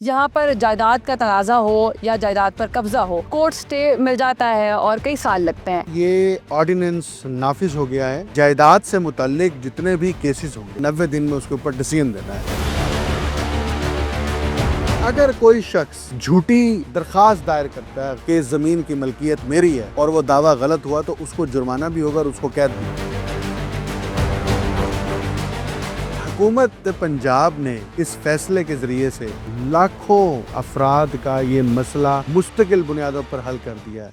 यहाँ पर जायदाद का तनाज़ा हो या जायदाद पर कब्जा हो, कोर्ट स्टे मिल जाता है और कई साल लगते हैं। ये ऑर्डिनेंस नाफिज हो गया है। जायदाद से मुताल्लिक जितने भी केसेस होंगे 90 दिन में उसके ऊपर डिसीजन देना है। अगर कोई शख्स झूठी दरखास्त दायर करता है कि जमीन की मलकियत मेरी है और वो दावा गलत हुआ तो उसको जुर्माना भी होगा और उसको कैद भी होगा। हुकूमत पंजाब ने इस फैसले के जरिए से लाखों अफराद का ये मसला मुस्तकिल बुनियादों पर हल कर दिया है।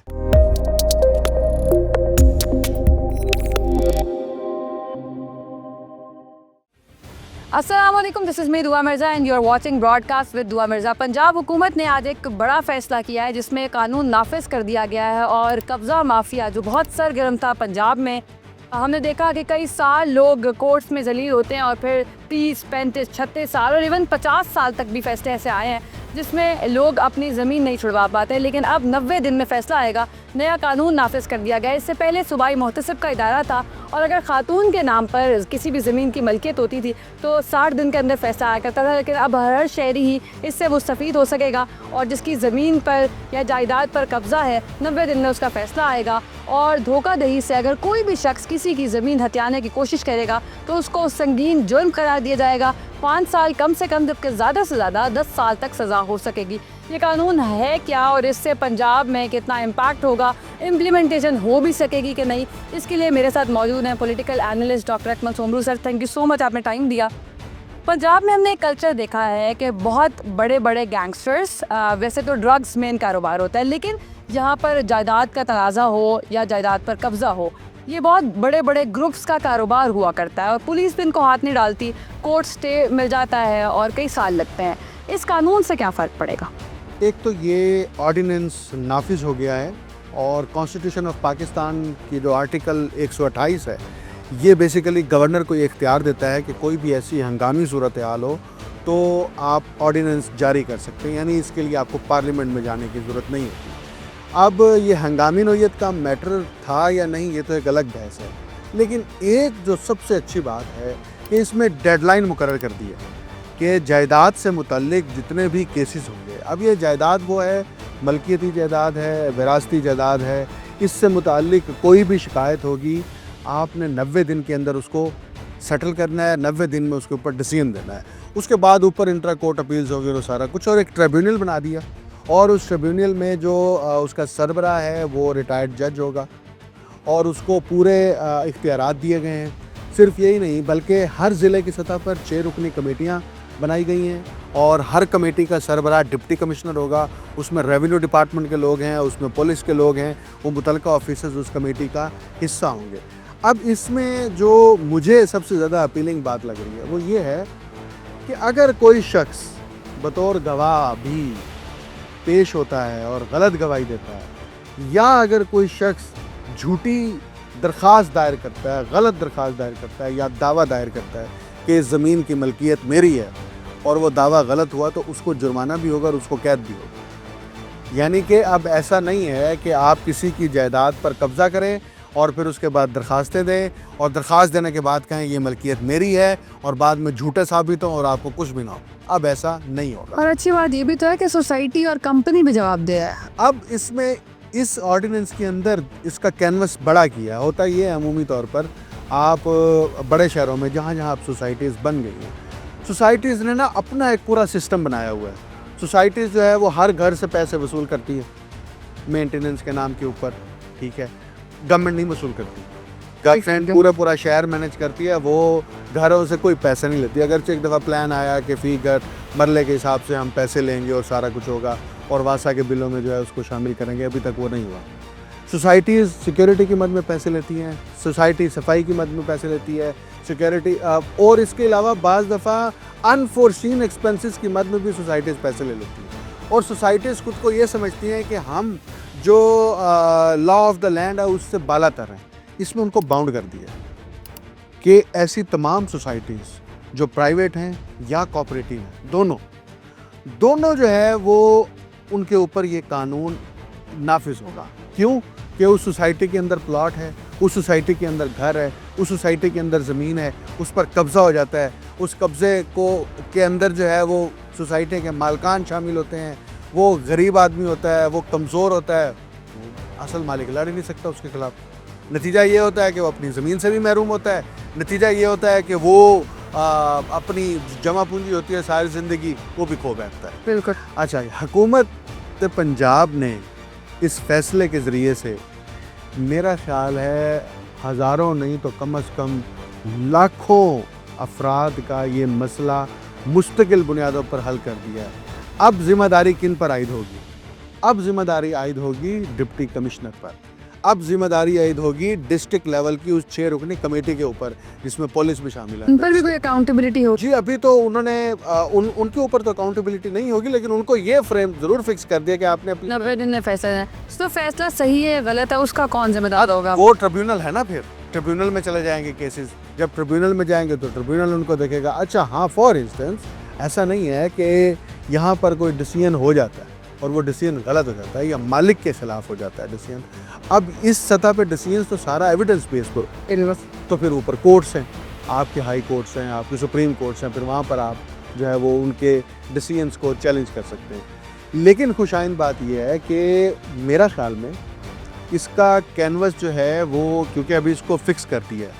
अस्सलामुअलैकुम, this is me Dua Mirza and you are watching broadcast with Dua Mirza. Punjab हुकूमत ने आज एक बड़ा फ़ैसला किया है जिसमें कानून नाफिज कर दिया गया है और कब्ज़ा माफिया जो बहुत सरगर्म था पंजाब में, हमने देखा कि कई साल लोग कोर्ट्स में जलील होते हैं और फिर 30, 35, 36 साल और इवन 50 साल तक भी फैसले ऐसे आए हैं जिसमें लोग अपनी ज़मीन नहीं छुड़वा पाते। लेकिन अब 90 दिन में फ़ैसला आएगा, नया कानून नाफिज कर दिया गया। इससे पहले सूबाई मोहतसिब का इदारा था और अगर खातून के नाम पर किसी भी ज़मीन की मलकियत होती थी तो 60 दिन के अंदर फ़ैसला आया करता था। लेकिन अब हर शहरी ही इससे मुस्तफ़ीद हो सकेगा और जिसकी ज़मीन पर या जायदाद पर कब्ज़ा है 90 दिन में उसका फ़ैसला आएगा। और धोखाधड़ी से अगर कोई भी शख्स किसी की ज़मीन हथियाने की कोशिश करेगा तो उसको संगीन जुर्म करार दिया जाएगा। 5 साल कम से कम, जबकि ज़्यादा से ज़्यादा 10 साल तक सज़ा हो सकेगी। ये कानून है क्या और इससे पंजाब में कितना इम्पैक्ट होगा, इम्प्लीमेंटेशन हो भी सकेगी कि नहीं, इसके लिए मेरे साथ मौजूद हैं political analyst doctor Akmal Somru sir. Thank you so much, आपने टाइम दिया। पंजाब में हमने एक कल्चर देखा है कि बहुत बड़े बड़े गैंगस्टर्स, वैसे तो ड्रग्स मेन कारोबार होता है, लेकिन यहाँ पर जायदाद का तनाज़ा हो या जायदाद पर कब्ज़ा हो, ये बहुत बड़े बड़े ग्रुप्स का कारोबार हुआ करता है और पुलिस भी इनको हाथ नहीं डालती, कोर्ट स्टे मिल जाता है और कई साल लगते हैं। इस कानून से क्या फ़र्क पड़ेगा? एक तो ये ऑर्डिनेंस नाफिज हो गया है और कॉन्स्टिट्यूशन ऑफ पाकिस्तान की जो आर्टिकल 128 है ये बेसिकली गवर्नर को ये इख्तियार देता है कि कोई भी ऐसी हंगामी सूरत हाल हो तो आप ऑर्डिनेंस जारी कर सकते हैं, यानी इसके लिए आपको पार्लियामेंट में जाने की ज़रूरत नहीं होती। अब ये हंगामी नौयत का मैटर था या नहीं ये तो एक अलग बहस है, लेकिन एक जो सबसे अच्छी बात है कि इसमें डेडलाइन मुकर्रर कर दी है कि जायदाद से मुतल्लिक जितने भी केसेस होंगे, अब ये जायदाद वो है, मलकियती जायदाद है, विरासती जायदाद है, इससे मुतल्लिक कोई भी शिकायत होगी आपने 90 दिन के अंदर उसको सेटल करना है, 90 दिन में उसके ऊपर डिसीजन देना है। उसके बाद ऊपर इंट्रा कोर्ट अपील्स होगी और सारा कुछ, और एक ट्रिब्यूनल बना दिया और उस ट्रिब्यूनल में जो उसका सरबराह है वो रिटायर्ड जज होगा और उसको पूरे इख्तियारात दिए गए हैं। सिर्फ यही नहीं बल्कि हर ज़िले की सतह पर 6 रुकनी कमेटियाँ बनाई गई हैं और हर कमेटी का सरबराह डिप्टी कमिश्नर होगा, उसमें रेवेन्यू डिपार्टमेंट के लोग हैं, उसमें पुलिस के लोग हैं, वो मुतल्लिका ऑफिसर्स उस कमेटी का हिस्सा होंगे। अब इसमें जो मुझे सबसे ज़्यादा अपीलिंग बात लग रही है वो ये है कि अगर कोई शख्स बतौर गवाह भी पेश होता है और गलत गवाही देता है या अगर कोई शख्स झूठी दरख्वास्त दायर करता है, गलत दरख्वास्त दायर करता है या दावा दायर करता है कि ज़मीन की मलकियत मेरी है और वो दावा गलत हुआ तो उसको जुर्माना भी होगा और उसको कैद भी होगा। यानी कि अब ऐसा नहीं है कि आप किसी की जायदाद पर कब्ज़ा करें और फिर उसके बाद दरख्वास्तें दें और दरख्वास्त देने के बाद कहें ये मलकियत मेरी है और बाद में झूठे साबित हों और आपको कुछ भी ना हो। अब ऐसा नहीं होगा। और अच्छी बात ये भी तो है कि सोसाइटी और कंपनी भी जवाब दे है। अब इसमें इस ऑर्डिनेंस के अंदर इसका कैनवस बड़ा किया होता ये है, अमूमी तौर पर आप बड़े शहरों में जहाँ जहाँ अब सोसाइटीज़ बन गई हैं, सोसाइटीज़ ने ना अपना एक पूरा सिस्टम बनाया हुआ है। सोसाइटीज़ जो है वो हर घर से पैसे वसूल करती है मेंटेनेंस के नाम के ऊपर, ठीक है, गवर्नमेंट नहीं वसूल करती, गवर्नमेंट पूरा शहर मैनेज करती है, वो घरों से कोई पैसा नहीं लेती। अगरचे एक दफ़ा प्लान आया कि फ़ी घर मरले के हिसाब से हम पैसे लेंगे और सारा कुछ होगा और वासा के बिलों में जो है उसको शामिल करेंगे, अभी तक वो नहीं हुआ। सोसाइटीज़ सिक्योरिटी की मद में पैसे लेती हैं, सोसाइटी सफाई की मद में पैसे लेती है, सिक्योरिटी और इसके अलावा बाज़ दफ़ा अनफोर्सीन एक्सपेंसेस की मद में भी सोसाइटीज़ पैसे ले लेती हैं और सोसाइटीज़ खुद को ये समझती हैं कि हम जो लॉ ऑफ द लैंड है उससे बाला तर हैं। इसमें उनको बाउंड कर दिया कि ऐसी तमाम सोसाइटीज़ जो प्राइवेट हैं या कोऑपरेटिव हैं, दोनों जो है वो उनके ऊपर ये कानून नाफिज होगा। क्यों? कि उस सोसाइटी के अंदर प्लॉट है, उस सोसाइटी के अंदर घर है, उस सोसाइटी के अंदर ज़मीन है, उस पर कब्ज़ा हो जाता है, उस कब्ज़े को के अंदर जो है वो सोसाइटी के मालकान शामिल होते हैं, वो गरीब आदमी होता है, वो कमज़ोर होता है, वो असल मालिक लड़ ही नहीं सकता उसके खिलाफ। नतीजा ये होता है कि वो अपनी ज़मीन से भी महरूम होता है। नतीजा ये होता है कि वो अपनी जमा पूंजी होती है सारी ज़िंदगी, वो भी खो बैठता है। बिल्कुल। अच्छा, हुकूमत पंजाब ने इस फैसले के ज़रिए से मेरा ख्याल है हज़ारों नहीं तो कम से कम लाखों अफराद का ये मसला मुस्तकिल बुनियादों पर हल कर दिया है। अब ज़िम्मेदारी किन पर आयद होगी? अब ज़िम्मेदारी आयद होगी डिप्टी कमिश्नर पर। अब ज़िम्मेदारी आयद होगी डिस्ट्रिक्ट लेवल की उस 6 रुकनी कमेटी के ऊपर, जिसमें पुलिस भी शामिल है। उन पर भी कोई अकाउंटेबिलिटी हो? जी, अभी तो उन्होंने उनके ऊपर तो अकाउंटेबिलिटी नहीं होगी, लेकिन उनको ये फ्रेम ज़रूर फिक्स कर दिया कि आपने अपनी 90 दिन में फैसला है, तो फैसला सही है गलत है उसका कौन जिम्मेदार होगा? वो ट्रिब्यूनल है ना, फिर ट्रिब्यूनल में चले जाएंगे केसेस। जब ट्रिब्यूनल में जाएंगे तो ट्रिब्यूनल उनको देखेगा। अच्छा हाँ, फॉर इंस्टेंस ऐसा नहीं है कि यहाँ पर कोई डिसीजन हो जाता है और वो डिसीजन गलत हो जाता है या मालिक के खिलाफ हो जाता है डिसीजन। अब इस सतह पे डिसीजन तो सारा एविडेंस बेस पर, तो फिर ऊपर कोर्ट्स हैं, आपके हाई कोर्ट्स हैं, आपके सुप्रीम कोर्ट्स हैं, फिर वहाँ पर आप जो है वो उनके डिसीजंस को चैलेंज कर सकते हैं। लेकिन खुशाइन बात यह है कि मेरा ख्याल में इसका कैनवस जो है वो, क्योंकि अभी इसको फिक्स कर दिया है,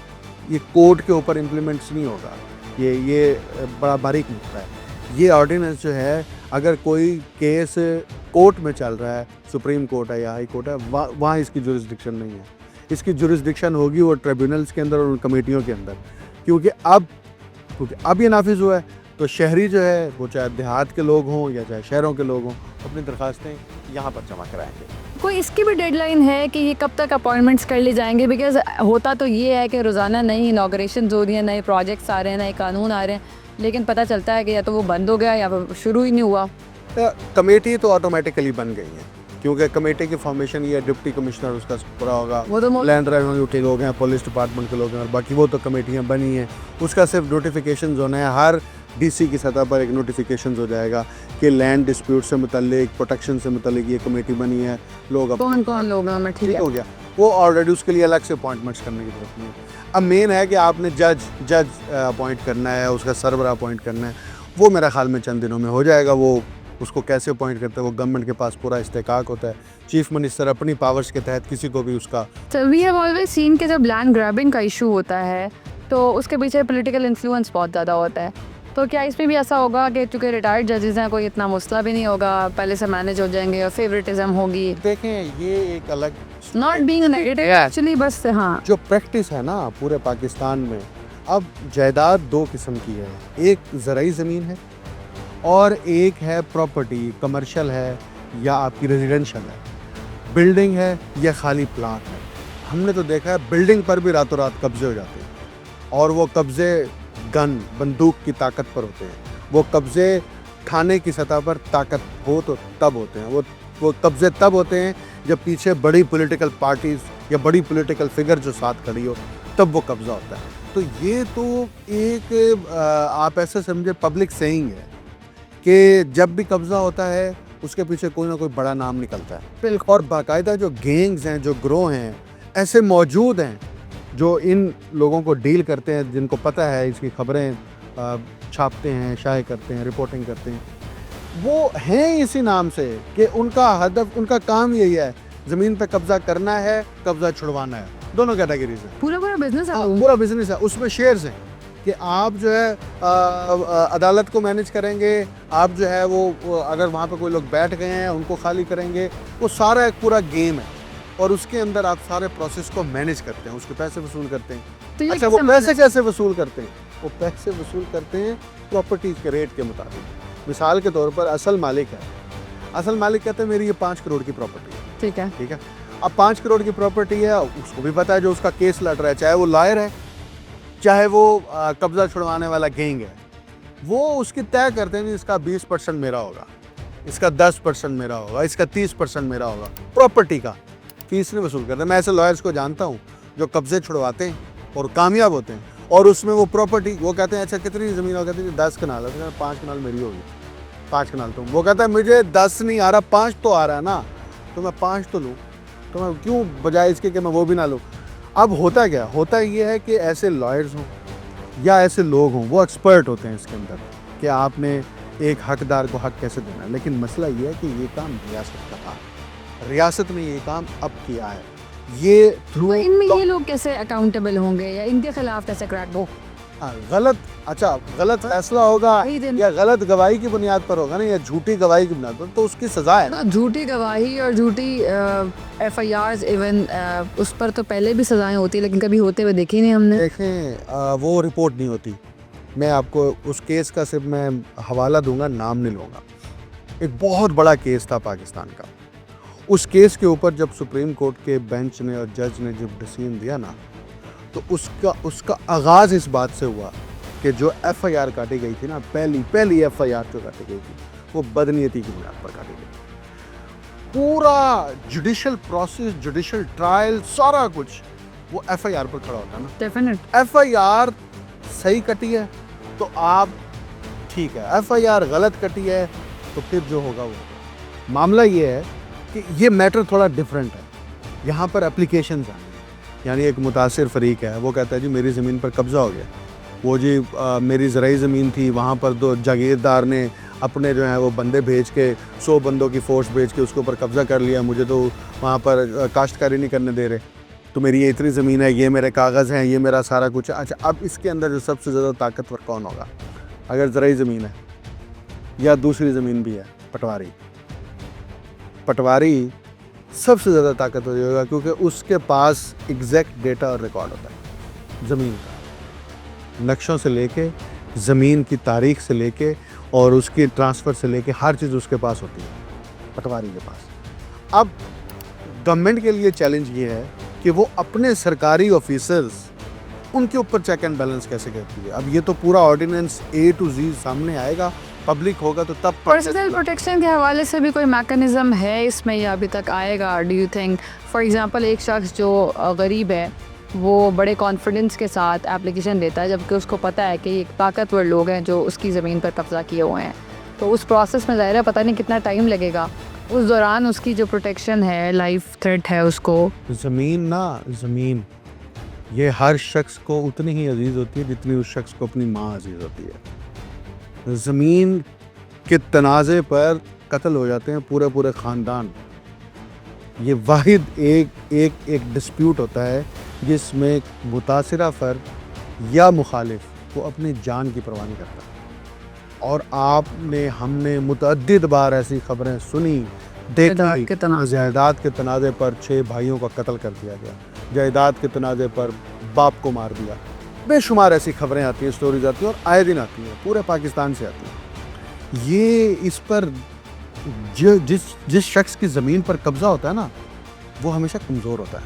ये कोर्ट के ऊपर इम्प्लीमेंट्स नहीं होगा। ये बड़ा बारीक नुक्ता है। ये ऑर्डिनेंस जो है, अगर कोई केस कोर्ट में चल रहा है, सुप्रीम कोर्ट है या हाई कोर्ट है, वहाँ इसकी जुरिस्डिक्शन नहीं है। इसकी जुरिस्डिक्शन होगी वो ट्रिब्यूनल्स के अंदर और उन कमेटियों के अंदर, क्योंकि अब ये नाफिज हुआ है तो शहरी जो है वो, चाहे देहात के लोग हों या चाहे शहरों के लोग हों, अपनी दरख्वास्तें यहाँ पर जमा कराएंगे। कोई इसकी भी डेडलाइन है कि ये कब तक अपॉइंटमेंट्स कर ली जाएंगे? बिकॉज होता तो ये है कि रोज़ाना नई इनाग्रेशन हो रही है, नए प्रोजेक्ट्स आ रहे हैं, नए कानून आ रहे हैं, लेकिन पता चलता है कि या तो वो बंद हो गया या फिर शुरू ही नहीं हुआ। कमेटी तो ऑटोमेटिकली बन गई है, क्योंकि कमेटी की फॉर्मेशन ये डिप्टी कमिश्नर उसका पूरा होगा, वो तो लैंड रेवेन्यू के लोग हैं, पुलिस डिपार्टमेंट के लोग हैं, और बाकी वो तो कमेटियाँ बनी हैं। उसका सिर्फ नोटिफिकेशन होना है, हर डीसी की सतह पर एक नोटिफिकेशन हो जाएगा कि लैंड डिस्प्यूट से मुतल्लिक, प्रोटेक्शन से मुतल्लिक ये कमेटी बनी है। लोग कौन कौन लोग हैं? ठीक हो गया, वो ऑलरेडी उसके लिए अलग से अपॉइंटमेंट्स करने की जरूरत नहीं है। अब मेन है कि आपने जज अपॉइंट करना है, उसका सर्वर अपॉइंट करना है। वो मेरा ख्याल में चंद दिनों में हो जाएगा। वो उसको कैसे अपॉइंट करते हैं, वो गवर्नमेंट के पास पूरा इस्तेकाक होता है। चीफ मिनिस्टर अपनी पावर्स के तहत किसी को भी उसका। So we have always seen कि जब लैंड ग्रैबिंग का इशू होता है तो उसके पीछे पॉलिटिकल इन्फ्लुएंस बहुत ज़्यादा होता है। तो क्या इसमें भी ऐसा होगा कि चूँकि रिटायर्ड जजेस हैं, कोई इतना मसला भी नहीं होगा, पहले से मैनेज हो जाएंगे और फेवरेटिज्म होगी? देखें, ये एक अलग, नॉट बीइंग नेगेटिव एक्चुअली, बस हाँ, जो प्रैक्टिस है ना पूरे पाकिस्तान में, अब जायदाद दो किस्म की है। एक ज़राई ज़मीन है और एक है प्रॉपर्टी, कमर्शियल है या आपकी रेजिडेंशियल है, बिल्डिंग है या खाली प्लाट है। हमने तो देखा है बिल्डिंग पर भी रातों रात कब्जे हो जाते हैं, और वो कब्जे गन, बंदूक की ताकत पर होते हैं। वो कब्जे थाने की सतह पर ताकत हो तो तब होते हैं। वो कब्जे तब होते हैं जब पीछे बड़ी पॉलिटिकल पार्टीज या बड़ी पॉलिटिकल फिगर जो साथ खड़ी हो, तब वो कब्जा होता है। तो ये तो एक आप ऐसे समझे पब्लिक सेइंग है कि जब भी कब्जा होता है उसके पीछे कोई ना कोई बड़ा नाम निकलता है। और बाकायदा जो गैंग्स हैं, जो ग्रोह हैं, ऐसे मौजूद हैं जो इन लोगों को डील करते हैं, जिनको पता है, इसकी खबरें छापते हैं, शाये करते हैं, रिपोर्टिंग करते हैं। वो हैं इसी नाम से कि उनका हदफ, उनका काम यही है, ज़मीन पे कब्जा करना है, कब्जा छुड़वाना है। दोनों कैटेगरीज हैं। पूरा बिजनेस है, पूरा बिजनेस है। उसमें शेयर्स हैं कि आप जो है अदालत को मैनेज करेंगे, आप जो है वो अगर वहाँ पे कोई लोग बैठ गए हैं उनको खाली करेंगे। वो सारा एक पूरा गेम है और उसके अंदर आप सारे प्रोसेस को मैनेज करते हैं, उसके पैसे वसूल करते हैं। तो अच्छा, वो पैसे कैसे वसूल करते हैं? वो पैसे वसूल करते हैं प्रॉपर्टीज़ के रेट के मुताबिक। मिसाल के तौर पर असल मालिक है, असल मालिक कहते हैं मेरी ये 5 करोड़ की प्रॉपर्टी है, ठीक है। अब 5 करोड़ की प्रॉपर्टी है, उसको भी पता है जो उसका केस लड़ रहा है, चाहे वो लॉयर है, चाहे वो कब्जा छुड़वाने वाला गैंग है, वो उसकी तय करते हैं इसका 20% मेरा होगा, इसका 10% मेरा होगा, इसका 30% मेरा होगा। प्रॉपर्टी का फीस नहीं वसूल करते। मैं ऐसे लॉयर्स को जानता हूँ जो कब्जे छुड़वाते हैं और कामयाब होते हैं, और उसमें वो प्रॉपर्टी, वो कहते हैं अच्छा कितनी ज़मीन हो, कहते हैं 10 कनाल है, तो 5 कनाल मेरी होगी, 5 कनाल तुम। वो कहता है मुझे 10 नहीं आ रहा, 5 तो आ रहा है ना, तो मैं 5 तो लूँ, तो मैं क्यों बजाय इसके कि मैं वो भी ना लूँ। अब होता क्या, होता ये है कि ऐसे लॉयर्स हों या ऐसे लोग हों, वो एक्सपर्ट होते हैं इसके अंदर कि आपने एक हकदार को हक कैसे देना है। लेकिन मसला ये है कि ये काम रियासत का था, रियासत ने ये काम अब किया है। ये तो इनमें ये लोग कैसे अकाउंटेबल होंगे या इनके खिलाफ कैसे क्रैक हो? गलत, अच्छा गलत फैसला होगा वही दिन या गलत गवाही की बुनियाद पर होगा ना, या झूठी गवाही की बुनियाद पर, तो उसकी सजा है ना। झूठी गवाही और झूठी FIRs इवन उस पर तो पहले भी सजाएं होती है, लेकिन कभी होते हुए देखी नहीं हमने। देखें वो रिपोर्ट नहीं होती। मैं आपको उस केस का सिर्फ मैं हवाला दूंगा, नाम नहीं लूँगा। एक बहुत बड़ा केस था पाकिस्तान का। उस केस के ऊपर जब सुप्रीम कोर्ट के बेंच ने और जज ने जब डिसीजन दिया ना, तो उसका आगाज़ इस बात से हुआ कि जो FIR काटी गई थी ना, पहली FIR जो काटी गई थी, वो बदनीयती की बुनियाद पर काटी गई। पूरा जुडिशल प्रोसेस, जुडिशल ट्रायल, सारा कुछ वो FIR पर खड़ा होता है ना। डेफिनेट FIR सही कटी है तो आप ठीक है, FIR गलत कटी है तो फिर जो होगा वो होगा। मामला ये है कि ये मैटर थोड़ा डिफरेंट है। यहाँ पर एप्लीकेशंस आए, यानी एक मुतासिर फरीक है, वो कहता है जी मेरी ज़मीन पर कब्ज़ा हो गया, वो जी मेरी ज़राई ज़मीन थी, वहाँ पर दो जागीरदार ने अपने जो है वो बंदे भेज के 100 बंदों की फ़ोर्स भेज के उसके ऊपर कब्ज़ा कर लिया, मुझे तो वहाँ पर काश्तकारी नहीं करने दे रहे, तो मेरी ये इतनी ज़मीन है, ये मेरे कागज़ हैं, ये मेरा सारा कुछ है। अच्छा, अब इसके अंदर जो सबसे ज़्यादा ताकतवर कौन होगा? अगर ज़राई ज़मीन है या दूसरी ज़मीन भी है, पटवारी सबसे ज़्यादा ताकतवर होगा, क्योंकि उसके पास एग्जैक्ट डेटा और रिकॉर्ड होता है ज़मीन का, नक्शों से लेके, ज़मीन की तारीख से लेके और उसकी ट्रांसफ़र से लेके हर चीज़ उसके पास होती है, पटवारी के पास। अब गवर्नमेंट के लिए चैलेंज ये है कि वो अपने सरकारी ऑफिसर्स, उनके ऊपर चेक एंड बैलेंस कैसे करती है। अब ये तो पूरा ऑर्डिनेंस A to Z सामने आएगा, पब्लिक होगा तो तब पर्सनल प्रोटेक्शन के हवाले से भी कोई मैकेनिज्म है इसमें या अभी तक आएगा? Do you think for example एक शख्स जो गरीब है वो बड़े कॉन्फिडेंस के साथ एप्लीकेशन देता है, जबकि उसको पता है कि एक ताकतवर लोग हैं जो उसकी ज़मीन पर कब्ज़ा किए हुए हैं, तो उस प्रोसेस में ज़ाहिर है पता नहीं कितना टाइम लगेगा, उस दौरान उसकी जो प्रोटेक्शन है, लाइफ थ्रेट है उसको। ज़मीन ये हर शख्स को उतनी ही अजीज़ होती है जितनी उस शख्स को अपनी माँ अजीज़ होती है। ज़मीन के तनाज़े पर कत्ल हो जाते हैं पूरे ख़ानदान। ये वाहिद एक डिस्प्यूट होता है जिसमें मुतासिरा फ़र्द या मुखालिफ वो अपनी जान की परवाह नहीं करता। और हमने मुतअद्दिद बार ऐसी खबरें सुनी, देखा, जायदाद के तनाज़े पर 6 भाइयों का कत्ल कर दिया गया, जायदाद के तनाज़े पर बाप को मार दिया। बेशुमार ऐसी खबरें आती हैं, स्टोरीज आती हैं और आए दिन आती हैं, पूरे पाकिस्तान से आती हैं। ये इस पर जिस शख्स की ज़मीन पर कब्ज़ा होता है ना, वो हमेशा कमज़ोर होता है,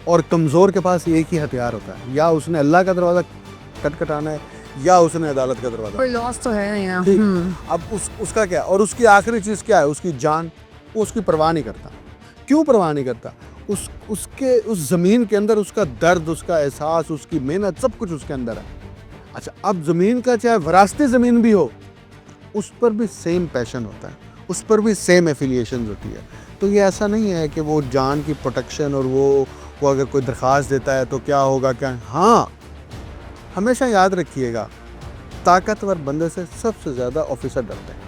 और कमज़ोर के पास एक ही हथियार होता है, या उसने अल्लाह का दरवाज़ा खटखटाना है या उसने अदालत का दरवाज़ा। कोई लॉस तो है नहीं ना। अब उसका क्या, और उसकी आखिरी चीज़ क्या है? उसकी जान। वो उसकी परवाह नहीं करता। क्यों परवाह नहीं करता? उस ज़मीन के अंदर उसका दर्द, उसका एहसास, उसकी मेहनत, सब कुछ उसके अंदर है। अच्छा, अब ज़मीन का चाहे वरासती ज़मीन भी हो, उस पर भी सेम पैशन होता है, उस पर भी सेम एफिलिएशन होती है। तो ये ऐसा नहीं है कि वो जान की प्रोटेक्शन और वो अगर कोई दरख्वास्त देता है तो क्या होगा, क्या। हाँ, हमेशा याद रखिएगा, ताकतवर बंदे से सबसे ज़्यादा ऑफिसर डरते हैं।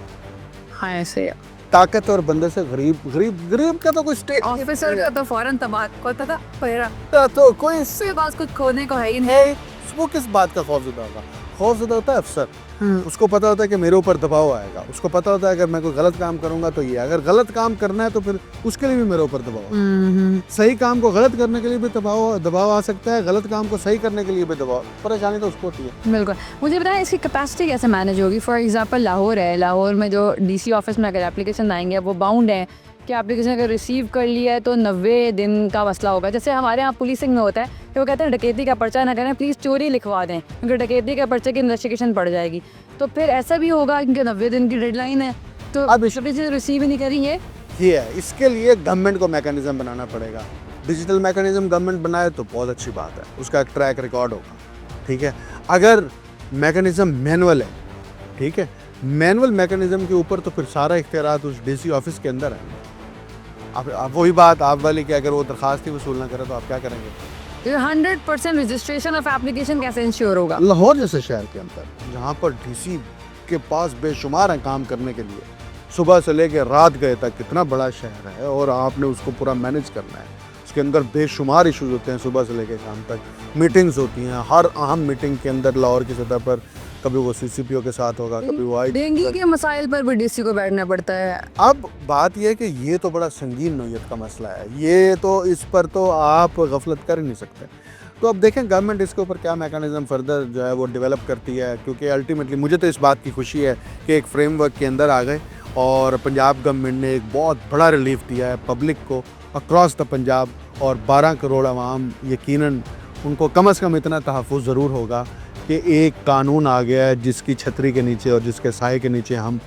हाँ, ऐसे ताकतवर बंदे से गरीब का तो कोई स्टेट ऑफिसर का तो फौरन तबाह होता था, तो कोई इसके पास कुछ खोने को है ही नहीं। वो किस बात का खौफज़दा होगा? खौफज़दा होता है अफसर। उसको पता होता है कि मेरे ऊपर दबाव आएगा, उसको पता होता है अगर मैं कोई गलत काम करूंगा तो ये, अगर गलत काम करना है तो फिर उसके लिए भी मेरे ऊपर दबाव है। सही काम को गलत करने के लिए भी दबाव आ सकता है, गलत काम को सही करने के लिए भी दबाव। परेशानी तो उसको होती है। बिल्कुल। मुझे बताएं इसकी कैपेसिटी कैसे मैनेज होगी? फॉर एग्जांपल लाहौर है, लाहौर में जो DC ऑफिस में अगर एप्लीकेशन आएंगे वो बाउंड है कि एप्लीकेशन अगर रिसीव कर लिया है तो 90 दिन का मसला होगा। जैसे हमारे यहाँ पुलिसिंग में होता है कि वो कहते हैं डकैती का पर्चा ना करें, प्लीज़ चोरी लिखवा दें, क्योंकि डकैती का पर्चे की इन्वेस्टिगेशन पड़ जाएगी। तो फिर ऐसा भी होगा क्योंकि 90 दिन की डेडलाइन है, तो अब एप्लीकेशन रिसीव ही नहीं करेंगे। ये है, इसके लिए गवर्नमेंट को मैकेनिज्म बनाना पड़ेगा। डिजिटल मैकेनिज्म गवर्नमेंट बनाए तो बहुत अच्छी बात है, उसका एक ट्रैक रिकॉर्ड होगा। ठीक है, अगर मैकेनिज्म मैनुअल है, ठीक है, मैनुअल मैकेनिज्म के ऊपर तो फिर सारा इख्तियारात उस DC ऑफिस के अंदर है। अब वही बात आप वाली कि अगर वो दरखास्त ही वसूल ना करे तो आप क्या करेंगे? 100% रजिस्ट्रेशन ऑफ एप्लीकेशन कैसे इंश्योर होगा? लाहौर जैसे शहर के अंदर जहाँ पर DC आपके पास बेशुमार हैं काम करने के लिए, सुबह से लेकर रात गए तक, कितना बड़ा शहर है और आपने उसको पूरा मैनेज करना है। उसके अंदर बेशुमार इश्यूज होते हैं, सुबह से लेकर शाम तक मीटिंग्स होती हैं। हर अहम मीटिंग के अंदर लाहौर की सतह पर कभी वो CCPO के साथ होगा, कभी वो डेंगू के मसाइल पर भी DC को बैठना पड़ता है। अब बात यह है कि ये तो बड़ा संगीन नौयत का मसला है, ये तो इस पर तो आप गफलत कर ही नहीं सकते। तो अब देखें गवर्नमेंट इसके ऊपर क्या मैकेनिज्म फर्दर जो है वो डेवलप करती है, क्योंकि अल्टीमेटली मुझे तो इस बात की खुशी है कि एक फ्रेमवर्क के अंदर आ गए और पंजाब गवर्नमेंट ने एक बहुत बड़ा रिलीफ दिया है पब्लिक को अक्रॉस द पंजाब, और 12 करोड़ आवाम यकीनन उनको कम से कम इतना तहफ़्फ़ुज़ ज़रूर होगा कि एक कानून आ गया है जिसकी छतरी के नीचे और जिसके साए के नीचे हम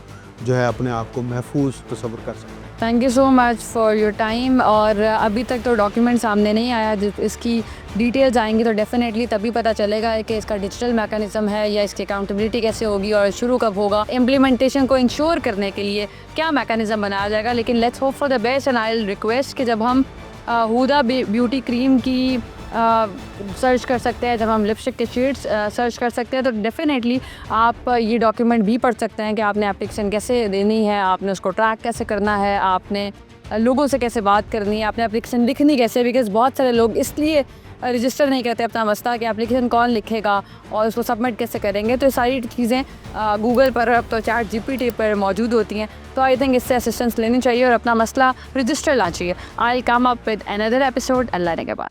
जो है अपने आप को महफूज तस्वुर कर सकते हैं। Thank you so much for your time. और अभी तक तो डॉक्यूमेंट सामने नहीं आया, इसकी डिटेल्स आएंगी तो डेफिनेटली तभी पता चलेगा कि इसका डिजिटल मैकेनिज्म है या इसकी अकाउंटेबिलिटी कैसे होगी और शुरू कब होगा। इम्प्लीमेंटेशन को इंश्योर करने के लिए क्या मैकेनिज्म बनाया जाएगा। लेकिन let's hope for the best and I will request कि जब हम हुदा ब्यूटी क्रीम की सर्च कर सकते हैं, जब हम लिपस्टिक के शेड्स सर्च कर सकते हैं, तो डेफिनेटली आप ये डॉक्यूमेंट भी पढ़ सकते हैं कि आपने एप्लीकेशन कैसे देनी है, आपने उसको ट्रैक कैसे करना है, आपने लोगों से कैसे बात करनी है, आपने एप्लीकेशन लिखनी कैसे। बिकॉज बहुत सारे लोग इसलिए रजिस्टर नहीं करते अपना मसला कि एप्लीकेशन कौन लिखेगा और उसको सबमिट कैसे करेंगे। तो ये सारी चीज़ें गूगल पर अब तो ChatGPT पर मौजूद होती हैं। तो आई थिंक इससे असिस्टेंस लेनी चाहिए और अपना मसला रजिस्टर लाना चाहिए। I come up with another episode अल्लाह ने के बाद।